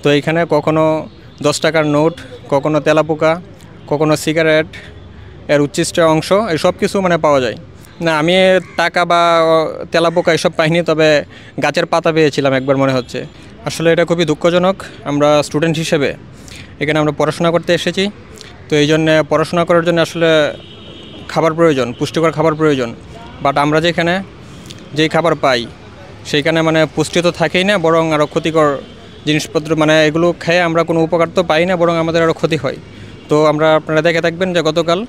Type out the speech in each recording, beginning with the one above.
তো এইখানে কখনো 10 টাকার নোট, কখনো তেলাপোকা, কখনো সিগারেট এর উচ্ছিষ্ট অংশ এই সব কিছু মানে পাওয়া যায়। না, আমি টাকা বা তেলাপোকা এসব পাইনি, তবে গাছের পাতা পেয়েছিলাম একবার মনে হচ্ছে। আসলে এটা খুবই দুঃখজনক। আমরা স্টুডেন্ট হিসেবে এখানে আমরা পড়াশোনা করতে এসেছি, তো এই জন্যে পড়াশোনা করার জন্য আসলে খাবার প্রয়োজন, পুষ্টিকর খাবার প্রয়োজন। বাট আমরা যেই খাবার পাই সেইখানে মানে পুষ্টি তো থাকেই না, বরং আরও ক্ষতিকর জিনিসপত্র, মানে এগুলো খেয়ে আমরা কোনো উপকার তো পাই না, বরং আমাদের আরও ক্ষতি হয়। তো আপনারা দেখে থাকবেন যে গতকাল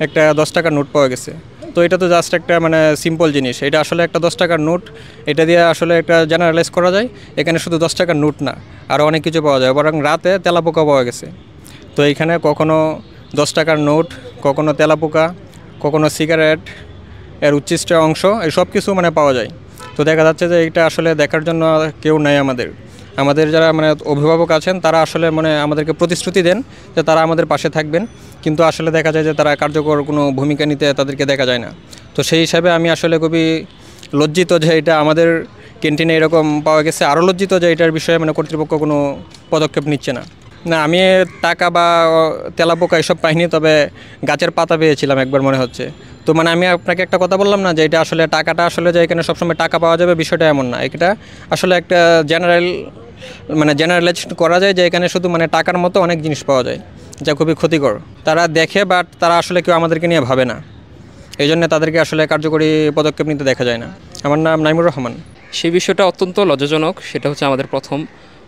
একটা 10 টাকার নোট পাওয়া গেছে। তো এটা তো জাস্ট একটা মানে সিম্পল জিনিস, এটা আসলে একটা 10 টাকার নোট, এটা দিয়ে আসলে একটা জেনারেলাইজ করা যায়। এখানে শুধু 10 টাকার নোট না, আরও অনেক কিছু পাওয়া যায়, বরং রাতে তেলাপোকা পাওয়া গেছে। তো এইখানে কখনো 10 টাকার নোট, কখনো তেলাপোকা, কখনো সিগারেট এর উচ্ছিষ্ট অংশ এই সব কিছু মানে পাওয়া যায়। তো দেখা যাচ্ছে যে এটা আসলে দেখার জন্য কেউ নাই আমাদের যারা মানে অভিভাবক আছেন, তারা আসলে মানে আমাদেরকে প্রতিশ্রুতি দেন যে তারা আমাদের পাশে থাকবেন, কিন্তু আসলে দেখা যায় যে তারা কার্যকর কোনো ভূমিকা নিতে তাদেরকে দেখা যায় না। তো সেই হিসাবে আমি আসলে খুবই লজ্জিত যে এটা আমাদের ক্যান্টিনে এরকম পাওয়া গেছে। আরও লজ্জিত যে এটার বিষয়ে মানে কর্তৃপক্ষ কোনো পদক্ষেপ নিচ্ছে না। না, আমি টাকা বা তেলাপোকা এসব পাইনি, তবে গাছের পাতা পেয়েছিলাম একবার মনে হচ্ছে। তো মানে আমি আপনাকে একটা কথা বললাম না যে এটা আসলে টাকাটা আসলে যে এখানে সবসময় টাকা পাওয়া যাবে, বিষয়টা এমন না। এটা আসলে একটা জেনারেলাইজ করা যায় যে এখানে শুধু মানে টাকার মতো অনেক জিনিস পাওয়া যায়, যা খুবই ক্ষতিকর। তারা দেখে, বাট তারা আসলে কেউ আমাদেরকে নিয়ে ভাবে না, এই জন্য তাদেরকে আসলে কার্যকরী পদক্ষেপ নিতে দেখা যায় না। আমার নাম নাইমুর রহমান। সেই বিষয়টা অত্যন্ত লজ্জাজনক, সেটা হচ্ছে আমাদের প্রথম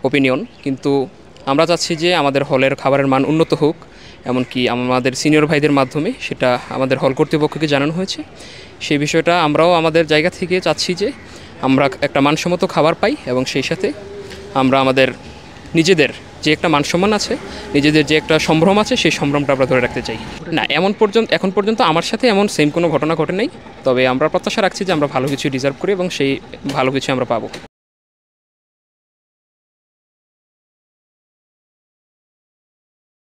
ওপিনিয়ন। কিন্তু আমরা চাচ্ছি যে আমাদের হলের খাবারের মান উন্নত হোক, এমনকি আমাদের সিনিয়র ভাইদের মাধ্যমে সেটা আমাদের হল কর্তৃপক্ষকে জানানো হয়েছে। সেই বিষয়টা আমরাও আমাদের জায়গা থেকে চাচ্ছি যে আমরা একটা মানসম্মত খাবার পাই, এবং সেই সাথে আমরা আমাদের নিজেদের যে একটা মানসম্মান আছে, নিজেদের যে একটা সম্ভ্রম আছে, সেই সম্ভ্রমটা আমরা ধরে রাখতে চাই। না, এখন পর্যন্ত আমার সাথে এমন সেম কোনো ঘটনা ঘটে নাই, তবে আমরা প্রত্যাশা রাখছি যে আমরা ভালো কিছু ডিজার্ভ করি এবং সেই ভালো কিছু আমরা পাবো।